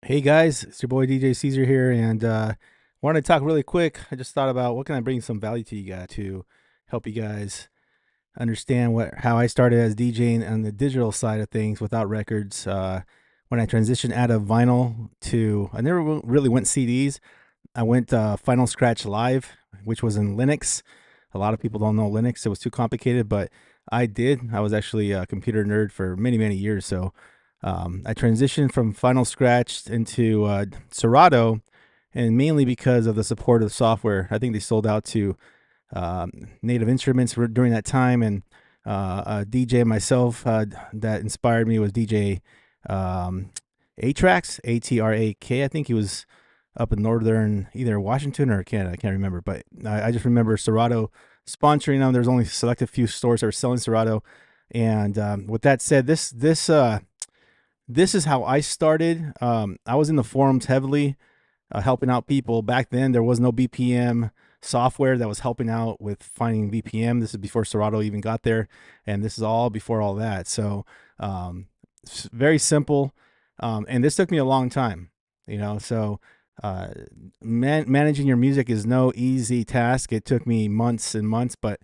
Hey guys, it's your boy DJ C-Zer here, and wanted to talk really quick. I just thought about what can I bring some value to you guys to help you guys understand how I started as DJing on the digital side of things without records. When I transitioned out of vinyl to, I never really went CDs. I went Final Scratch Live, which was in Linux. A lot of people don't know Linux; it was too complicated, but I did. I was actually a computer nerd for many years, so I transitioned from Final Scratch into Serato, and mainly because of the support of the software. I think they sold out to Native Instruments during that time, and a DJ myself that inspired me was DJ Atrax, Atrak. I think he was up in northern either Washington or Canada. I can't remember, but I just remember Serato sponsoring them. There's only a selected few stores that were selling Serato, and with that said, this is how I started. I was in the forums heavily, helping out people. Back then, there was no BPM software that was helping out with finding BPM. This is before Serato even got there, and this is all before all that. So, it's very simple, and this took me a long time. So uh, managing your music is no easy task. It took me months and months, but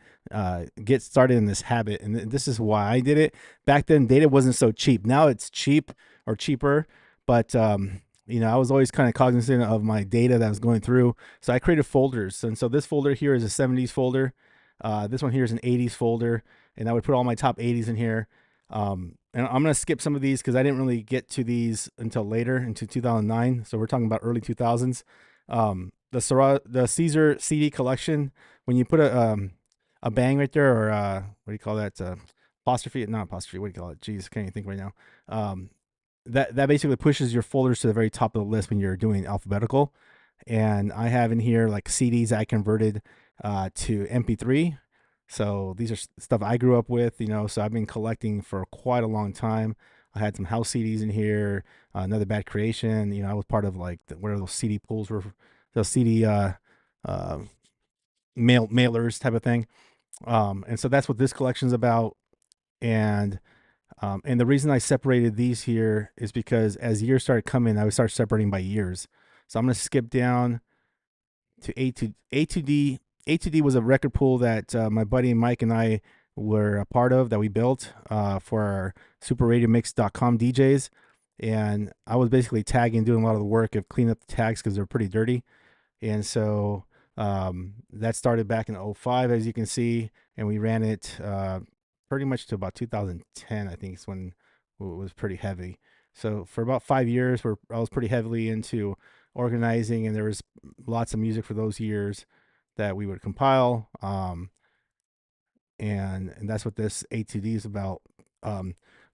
get started in this habit, and this is why I did it. Back then, data wasn't so cheap. Now it's cheap or cheaper, but I was always kind of cognizant of my data that was going through. So I created folders, and so this folder here is a '70s folder. This one here is an '80s folder, and I would put all my top '80s in here. And I'm gonna skip some of these because I didn't really get to these until later into 2009. So we're talking about early 2000s. The C-Zer CD collection. When you put a bang right there, or what do you call that? Apostrophe, not apostrophe. What do you call it? Jeez, can't even think right now. That basically pushes your folders to the very top of the list when you're doing alphabetical. And I have in here like CDs I converted to MP3. So these are stuff I grew up with, So I've been collecting for quite a long time. I had some house CDs in here, another bad creation. I was part of like whatever those CD pools were, those CD uh, mailers type of thing. And so that's what this collection is about. And the reason I separated these here is because as years started coming, I would start separating by years. So I'm going to skip down to A2D. A2D was a record pool that my buddy Mike and I were a part of, that we built for our superradiomix.com DJs. And I was basically tagging, doing a lot of the work of cleaning up the tags because they're pretty dirty. And so that started back in '05, as you can see, and we ran it pretty much to about 2010. I think is when it was pretty heavy. So for about 5 years, I was pretty heavily into organizing, and there was lots of music for those years that we would compile. And that's what this A2D is about.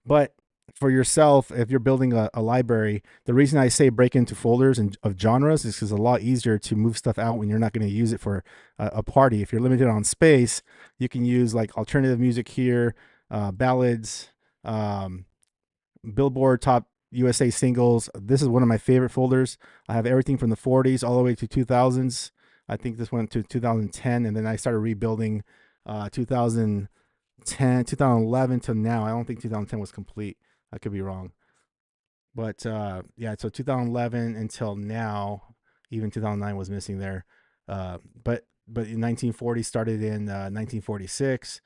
But for yourself, if you're building a library, the reason I say break into folders and of genres is because it's a lot easier to move stuff out when you're not going to use it for a party. If you're limited on space, you can use like alternative music here, ballads, Billboard top USA singles. This is one of my favorite folders. I have everything from the '40s all the way to 2000s. I think this went to 2010, and then I started rebuilding 2010, 2011 to now. I don't think 2010 was complete. I could be wrong, but yeah. So 2011 until now, even 2009 was missing there. But in 1940 started in 1946.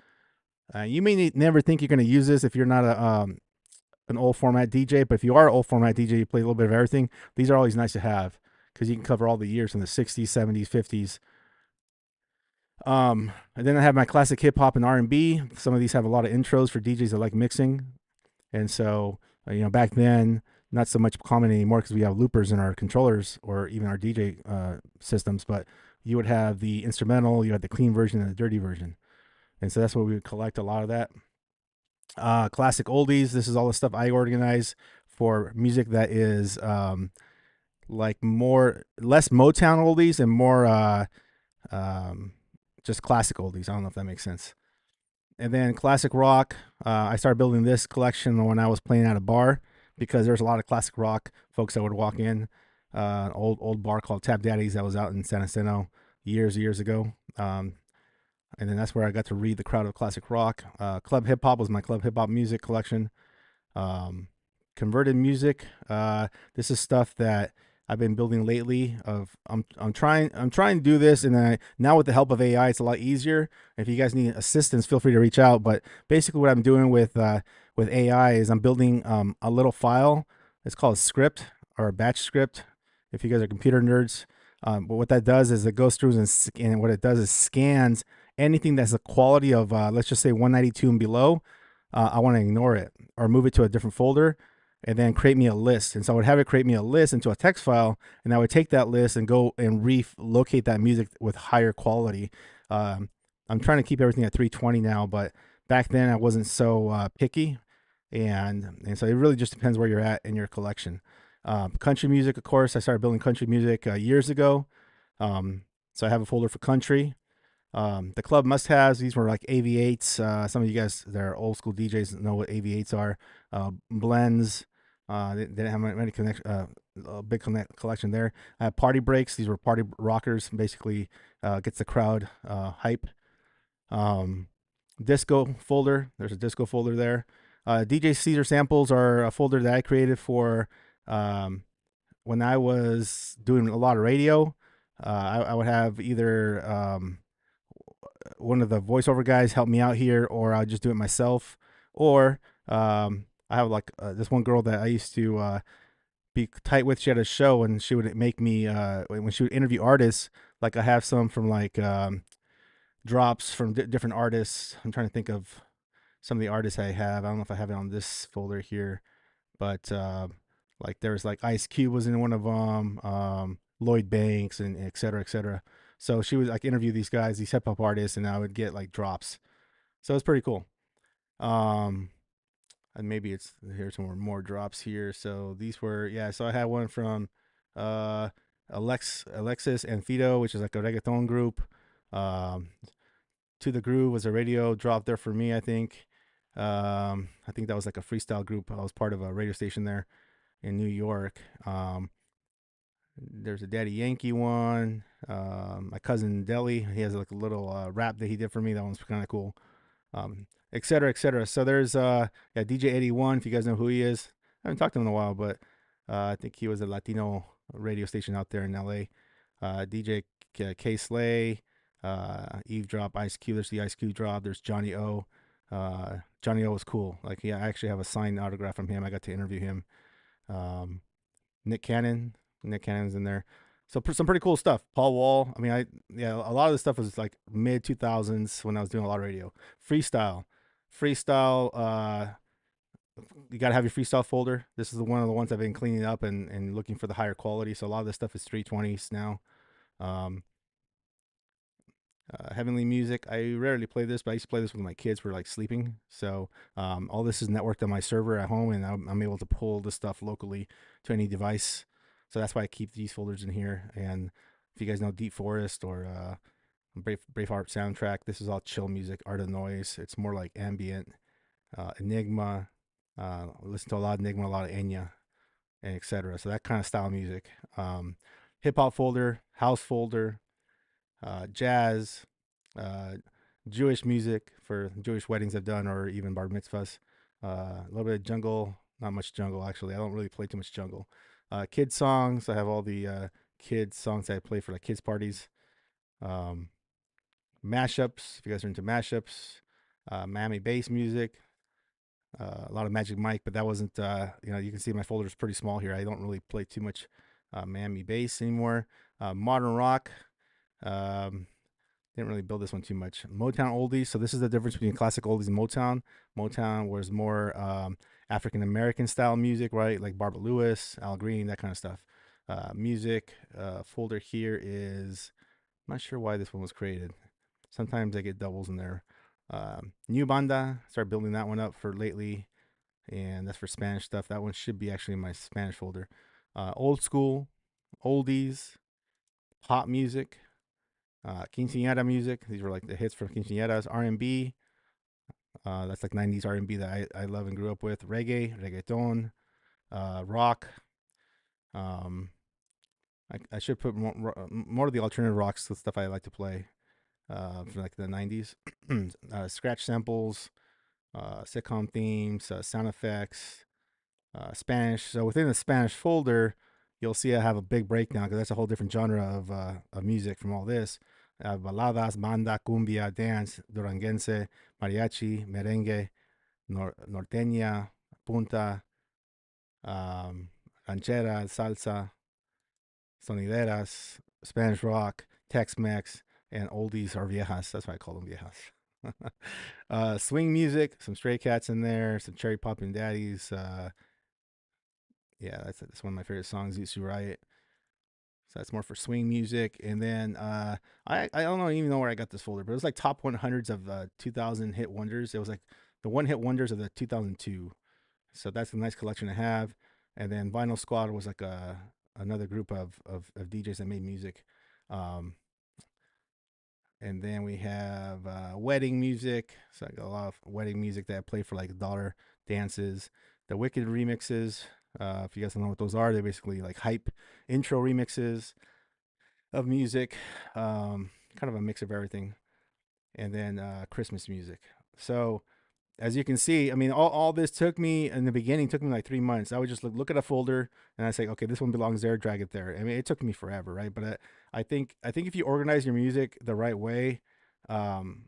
You may never think you're going to use this if you're not an old format DJ, but if you are an old format DJ, you play a little bit of everything. These are always nice to have because you can cover all the years from the '60s, '70s, '50s. And then I have my classic hip hop and R&B. Some of these have a lot of intros for DJs that like mixing, and so back then, not so much common anymore because we have loopers in our controllers or even our DJ systems. But you would have the instrumental, you had the clean version and the dirty version, and so that's what we would collect a lot of that. Classic oldies. This is all the stuff I organize for music that is like less Motown oldies and more um, just classic oldies. I don't know if that makes sense. And then classic rock. I started building this collection when I was playing at a bar because there's a lot of classic rock folks that would walk in. Old bar called Tap Daddy's that was out in San Jacinto years ago. And then that's where I got to read the crowd of classic rock. Club hip hop was my club hip hop music collection. Um, converted music. This is stuff that I've been building lately. I'm trying to do this, and then now with the help of AI, it's a lot easier. If you guys need assistance, feel free to reach out. But basically, what I'm doing with AI is I'm building a little file. It's called a script or a batch script. If you guys are computer nerds, but what that does is it goes through and what it does is scans anything that's the quality of let's just say 192 and below. I want to ignore it or move it to a different folder and then create me a list. And so I would have it create me a list into a text file, and I would take that list and go and relocate that music with higher quality. Um, I'm trying to keep everything at 320 now, but back then I wasn't so picky, and so it really just depends where you're at in your collection. Country music, of course, I started building country music years ago. So I have a folder for country. The club must-haves, these were like AV8s. Some of you guys that are old school DJs know what AV8s are. Blends. They didn't have many a big collection there. I have party breaks. These were party rockers. Basically, gets the crowd hype. Um, Disco folder. There's a disco folder there. DJ C-Zer samples are a folder that I created for um, when I was doing a lot of radio. I would have either one of the voiceover guys help me out here, or I'll just do it myself. Or I have like this one girl that I used to be tight with. She had a show, and she would make me when she would interview artists. Like I have some from like drops from different artists. I'm trying to think of some of the artists I have. I don't know if I have it on this folder here, but like there's like Ice Cube was in one of them, Lloyd Banks, and et cetera, et cetera. So she would like interview these guys, these hip hop artists, and I would get like drops. So it's pretty cool. Um, and maybe it's here's some more drops here. So these were yeah. So I had one from uh Alexis and Fido, which is like a reggaeton group. Um, to the Groove was a radio drop there for me. I think that was like a freestyle group. I was part of a radio station there in New York. There's a Daddy Yankee one. My cousin Deli, he has like a little rap that he did for me. That one's kind of cool. Et cetera, et cetera. So there's yeah, DJ 81. If you guys know who he is, I haven't talked to him in a while, but I think he was a Latino radio station out there in LA. DJ K Slay, Eavesdrop, Ice Cube. There's the Ice Cube drop. There's Johnny O. Johnny O was cool. Like, yeah, I actually have a signed autograph from him. I got to interview him. Um, Nick Cannon. Nick Cannon's in there. So some pretty cool stuff. Paul Wall. I mean, yeah, a lot of this stuff was like mid 2000s when I was doing a lot of radio. Freestyle. You gotta have your freestyle folder. This is one of the ones I've been cleaning up and looking for the higher quality. So a lot of this stuff is 320s now. Um, Heavenly Music. I rarely play this, but I used to play this with my kids for like sleeping. So all this is networked on my server at home, and I'm able to pull this stuff locally to any device. So that's why I keep these folders in here. And if you guys know Deep Forest or Braveheart soundtrack, this is all chill music, Art of Noise. It's more like ambient. Enigma. Listen to a lot of Enigma, a lot of Enya, and etc. So that kind of style music. Hip hop folder, house folder, jazz, uh, Jewish music for Jewish weddings I've done, or even bar mitzvahs. A little bit of jungle, not much jungle actually. I don't really play too much jungle. Kid songs. I have all the kids songs that I play for like kids parties. Um, Mashups. If you guys are into mashups, Miami bass music. A lot of Magic Mike, but that wasn't. You can see my folder is pretty small here. I don't really play too much Miami bass anymore. Modern rock. Um, didn't really build this one too much. Motown oldies. So this is the difference between classic oldies and Motown. Motown was more African American style music, right? Like Barbara Lewis, Al Green, that kind of stuff. Music folder here is. I'm not sure why this one was created. Sometimes I get doubles in there. New Banda. Start building that one up for lately, and that's for Spanish stuff. That one should be actually in my Spanish folder. Old school, oldies, pop music, quinceañera music. These were like the hits from quinceañeras. R&B. That's like 90s R&B that I love and grew up with. Reggaeton, rock. Um, I should put more of the alternative rocks, the stuff I like to play from like the 90s. Scratch samples, sitcom themes, sound effects, Spanish. So within the Spanish folder, you'll see I have a big breakdown because that's a whole different genre of music from all this. Baladas, banda, cumbia, dance, duranguense, mariachi, merengue, norteña, punta, um, ranchera, salsa, sonideras, Spanish rock, Tex-Mex, and oldies or viejas. That's why I call them viejas. Swing music, some Stray Cats in there, some Cherry Poppin' Daddies. Yeah, that's one of my favorite songs, Used to Riot. So that's more for swing music. And then I don't know, even know where I got this folder, but it was like top 100s of 2000 hit wonders. It was like the one hit wonders of the 2002. So that's a nice collection to have. And then Vinyl Squad was like another group of DJs that made music. Um, and then we have wedding music. So I got a lot of wedding music that I play for like dollar dances. The Wicked remixes. If you guys don't know what those are, they're basically like hype intro remixes of music. Kind of a mix of everything. And then Christmas music. So as you can see, I mean, all this took me in the beginning, took me like 3 months. I would just look at a folder and I say, okay, this one belongs there, drag it there. I mean, it took me forever, right? But I think if you organize your music the right way, um,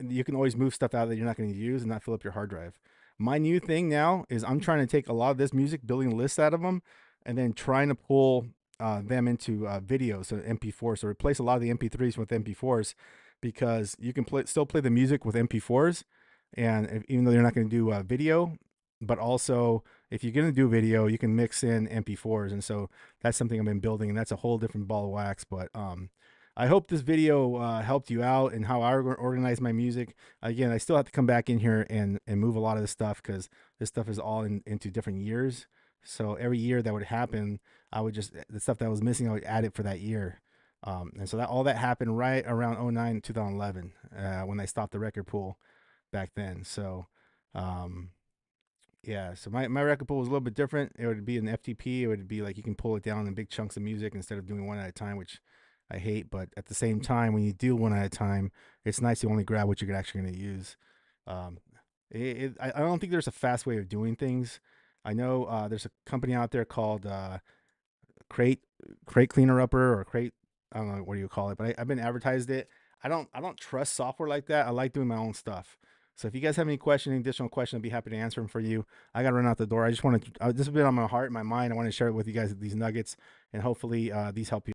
you can always move stuff out that you're not going to use and not fill up your hard drive. My new thing now is I'm trying to take a lot of this music, building lists out of them, and then trying to pull them into videos, so MP4. So replace a lot of the MP3s with MP4s because you can still play the music with MP4s, and even though you're not going to do video, but also if you're going to do video, you can mix in MP4s, and so that's something I've been building, and that's a whole different ball of wax. But I hope this video helped you out and how I organize my music. Again, I still have to come back in here and move a lot of this stuff because this stuff is all into different years. So every year that would happen, I would just the stuff that was missing, I would add it for that year. And so that all that happened right around 09, 2011 when I stopped the record pool back then. So um, yeah, so my record pool was a little bit different. It would be an FTP. It would be like you can pull it down in big chunks of music instead of doing one at a time, which I hate. But at the same time, when you do one at a time, it's nice to only grab what you're actually going to use. Um, I don't think there's a fast way of doing things. I know there's a company out there called crate crate cleaner upper or crate, I don't know what do you call it, but I've been advertised it. I don't trust software like that. I like doing my own stuff. So if you guys have any questions, any additional questions, I'd be happy to answer them for you. I gotta run out the door. I just want to this has been on my heart and my mind. I want to share it with you guys, these nuggets, and hopefully these help you